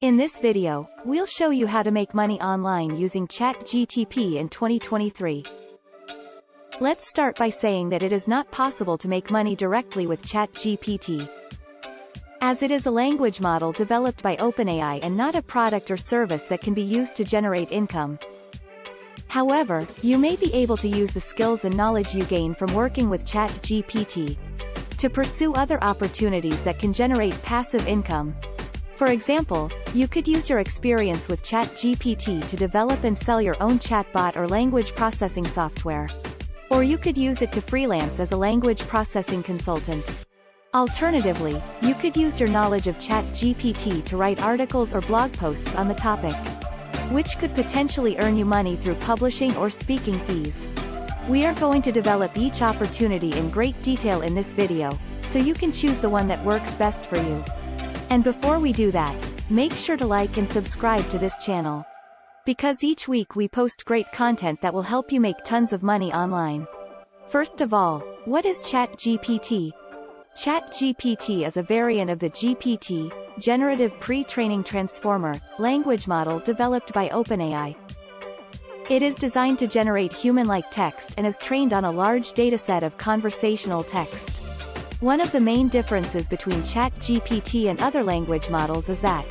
In this video, we'll show you how to make money online using ChatGPT in 2023. Let's start by saying that it is not possible to make money directly with ChatGPT, as it is a language model developed by OpenAI and not a product or service that can be used to generate income. However, you may be able to use the skills and knowledge you gain from working with ChatGPT to pursue other opportunities that can generate passive income. For example, you could use your experience with ChatGPT to develop and sell your own chatbot or language processing software. Or you could use it to freelance as a language processing consultant. Alternatively, you could use your knowledge of ChatGPT to write articles or blog posts on the topic, which could potentially earn you money through publishing or speaking fees. We are going to develop each opportunity in great detail in this video, so you can choose the one that works best for you. And before we do that, make sure to like and subscribe to this channel, because each week we post great content that will help you make tons of money online. First of all, what is ChatGPT? ChatGPT is a variant of the GPT, Generative Pre-training Transformer, language model developed by OpenAI. It is designed to generate human-like text and is trained on a large dataset of conversational text. One of the main differences between ChatGPT and other language models is that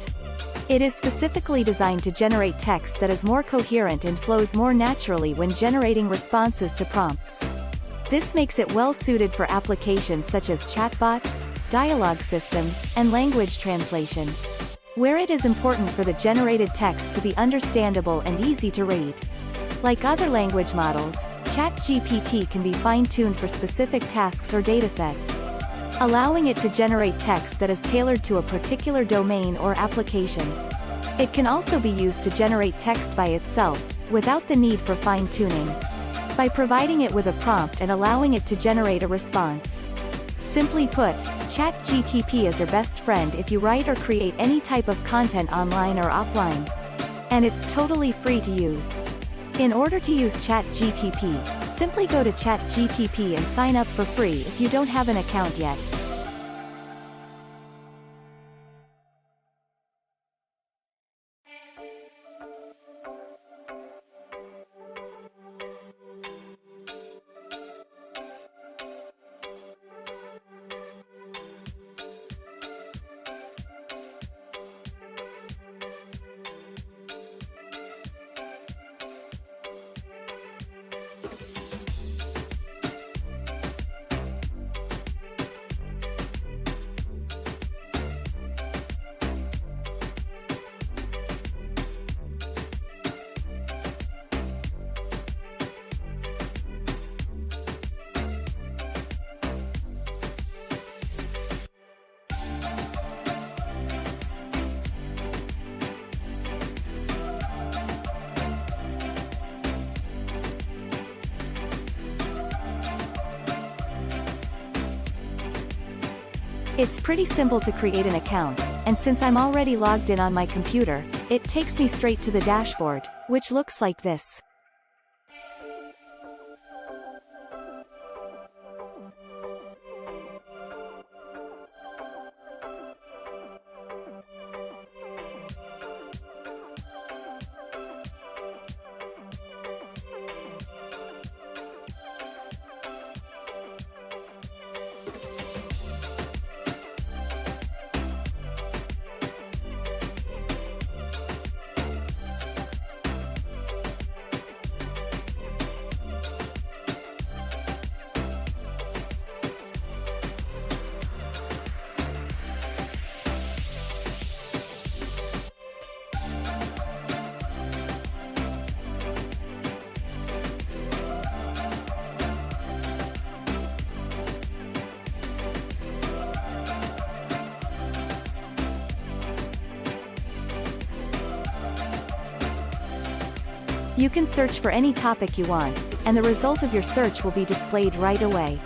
it is specifically designed to generate text that is more coherent and flows more naturally when generating responses to prompts. This makes it well suited for applications such as chatbots, dialogue systems, and language translation, where it is important for the generated text to be understandable and easy to read. Like other language models, ChatGPT can be fine-tuned for specific tasks or datasets, allowing it to generate text that is tailored to a particular domain or application. It can also be used to generate text by itself, without the need for fine-tuning, by providing it with a prompt and allowing it to generate a response. Simply put, ChatGPT is your best friend if you write or create any type of content online or offline. And it's totally free to use. In order to use ChatGPT, simply go to ChatGPT and sign up for free if you don't have an account yet. It's pretty simple to create an account, and since I'm already logged in on my computer, it takes me straight to the dashboard, which looks like this. You can search for any topic you want, and the result of your search will be displayed right away.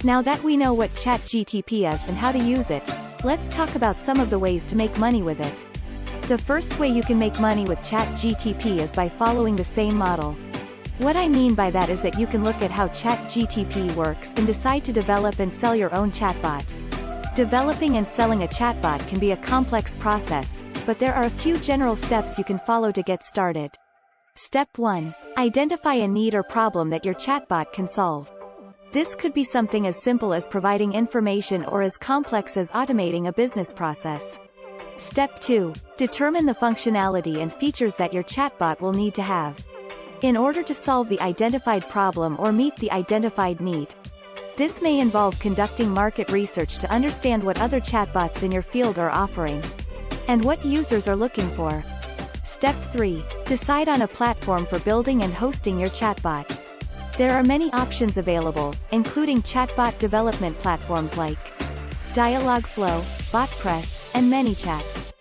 Now that we know what ChatGPT is and how to use it, let's talk about some of the ways to make money with it. The first way you can make money with ChatGPT is by following the same model. What I mean by that is that you can look at how ChatGPT works and decide to develop and sell your own chatbot. Developing and selling a chatbot can be a complex process, but there are a few general steps you can follow to get started. Step 1. Identify a need or problem that your chatbot can solve. This could be something as simple as providing information or as complex as automating a business process. Step 2. Determine the functionality and features that your chatbot will need to have. In order to solve the identified problem or meet the identified need. This may involve conducting market research to understand what other chatbots in your field are offering, and what users are looking for. Step 3. Decide on a platform for building and hosting your chatbot. There are many options available, including chatbot development platforms like Dialogflow, BotPress, and ManyChat.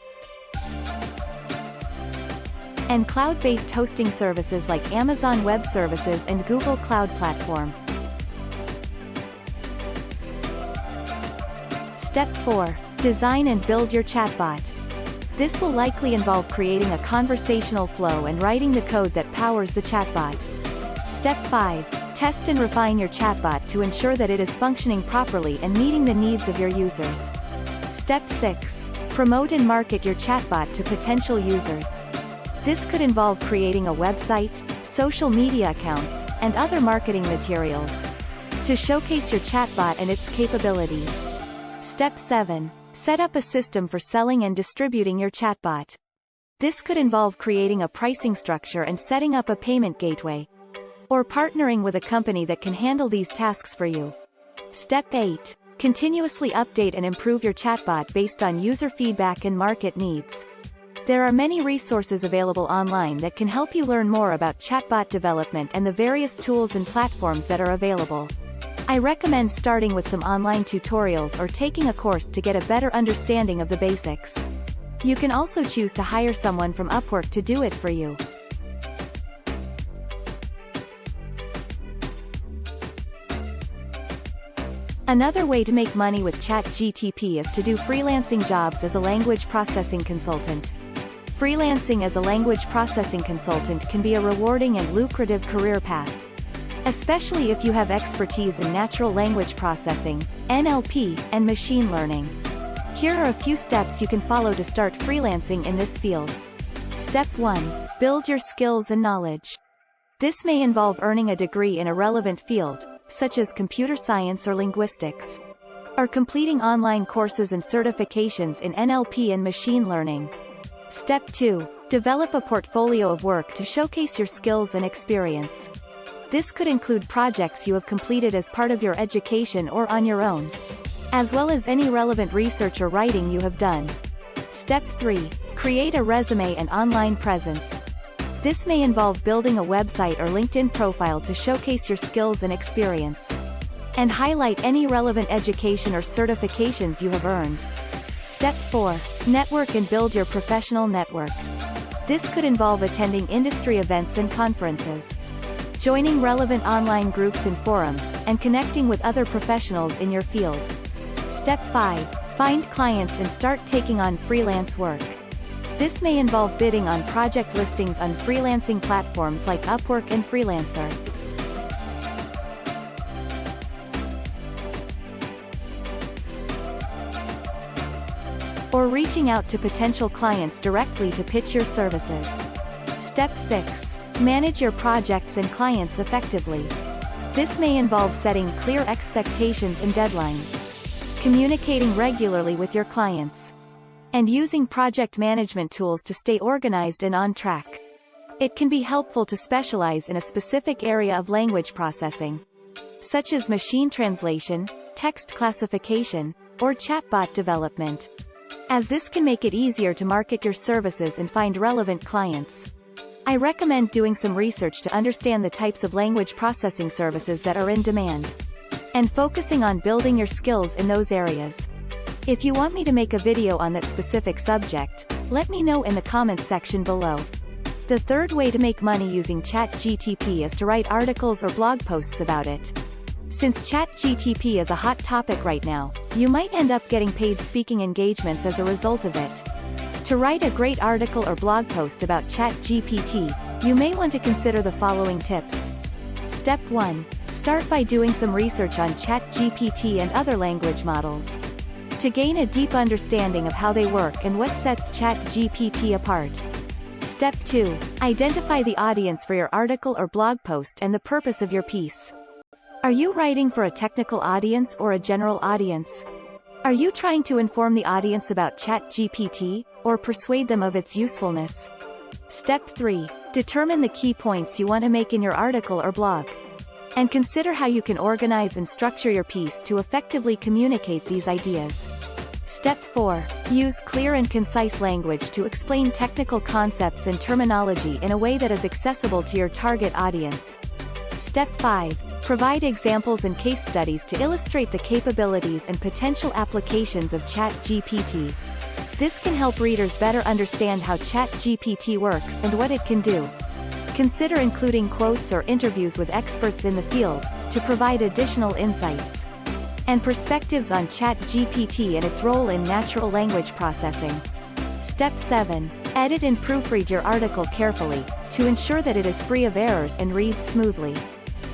And cloud-based hosting services like Amazon Web Services and Google Cloud Platform. Step 4. Design and build your chatbot. This will likely involve creating a conversational flow and writing the code that powers the chatbot. Step 5. Test and refine your chatbot to ensure that it is functioning properly and meeting the needs of your users. Step 6. Promote and market your chatbot to potential users. This could involve creating a website, social media accounts, and other marketing materials to showcase your chatbot and its capabilities. Step 7. Set up a system for selling and distributing your chatbot. This could involve creating a pricing structure and setting up a payment gateway, or partnering with a company that can handle these tasks for you. Step 8. Continuously update and improve your chatbot based on user feedback and market needs. There are many resources available online that can help you learn more about chatbot development and the various tools and platforms that are available. I recommend starting with some online tutorials or taking a course to get a better understanding of the basics. You can also choose to hire someone from Upwork to do it for you. Another way to make money with ChatGPT is to do freelancing jobs as a language processing consultant. Freelancing as a language processing consultant can be a rewarding and lucrative career path, especially if you have expertise in natural language processing, NLP, and machine learning. Here are a few steps you can follow to start freelancing in this field. Step 1. Build your skills and knowledge. This may involve earning a degree in a relevant field, such as computer science or linguistics, or completing online courses and certifications in NLP and machine learning. Step 2. Develop a portfolio of work to showcase your skills and experience. This could include projects you have completed as part of your education or on your own, as well as any relevant research or writing you have done. Step 3. Create a resume and online presence. This may involve building a website or LinkedIn profile to showcase your skills and experience, and highlight any relevant education or certifications you have earned. Step 4. Network and build your professional network. This could involve attending industry events and conferences, joining relevant online groups and forums, and connecting with other professionals in your field. Step 5. Find clients and start taking on freelance work. This may involve bidding on project listings on freelancing platforms like Upwork and Freelancer. Or reaching out to potential clients directly to pitch your services. Step 6. Manage your projects and clients effectively. This may involve setting clear expectations and deadlines, communicating regularly with your clients, and using project management tools to stay organized and on track. It can be helpful to specialize in a specific area of language processing, such as machine translation, text classification, or chatbot development, as this can make it easier to market your services and find relevant clients. I recommend doing some research to understand the types of language processing services that are in demand, and focusing on building your skills in those areas. If you want me to make a video on that specific subject, let me know in the comments section below. The third way to make money using ChatGPT is to write articles or blog posts about it. Since ChatGPT is a hot topic right now, you might end up getting paid speaking engagements as a result of it. To write a great article or blog post about ChatGPT, you may want to consider the following tips. Step 1. Start by doing some research on ChatGPT and other language models. To gain a deep understanding of how they work and what sets ChatGPT apart. Step 2. Identify the audience for your article or blog post and the purpose of your piece. Are you writing for a technical audience or a general audience? Are you trying to inform the audience about ChatGPT, or persuade them of its usefulness? Step 3. Determine the key points you want to make in your article or blog. And consider how you can organize and structure your piece to effectively communicate these ideas. Step 4. Use clear and concise language to explain technical concepts and terminology in a way that is accessible to your target audience. Step 5. Provide examples and case studies to illustrate the capabilities and potential applications of ChatGPT. This can help readers better understand how ChatGPT works and what it can do. Consider including quotes or interviews with experts in the field, to provide additional insights and perspectives on ChatGPT and its role in natural language processing. Step 7. Edit and proofread your article carefully, to ensure that it is free of errors and reads smoothly.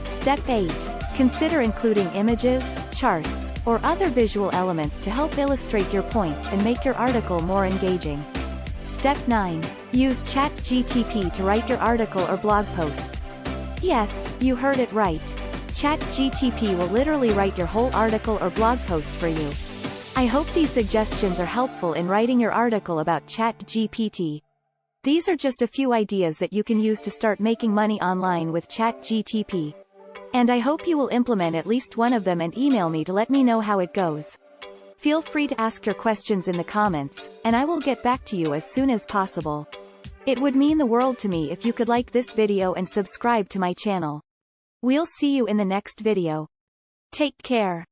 Step 8. Consider including images, charts, or other visual elements to help illustrate your points and make your article more engaging. Step 9. Use ChatGPT to write your article or blog post. Yes, you heard it right. ChatGPT will literally write your whole article or blog post for you. I hope these suggestions are helpful in writing your article about ChatGPT. These are just a few ideas that you can use to start making money online with ChatGPT. And I hope you will implement at least one of them and email me to let me know how it goes. Feel free to ask your questions in the comments, and I will get back to you as soon as possible. It would mean the world to me if you could like this video and subscribe to my channel. We'll see you in the next video. Take care.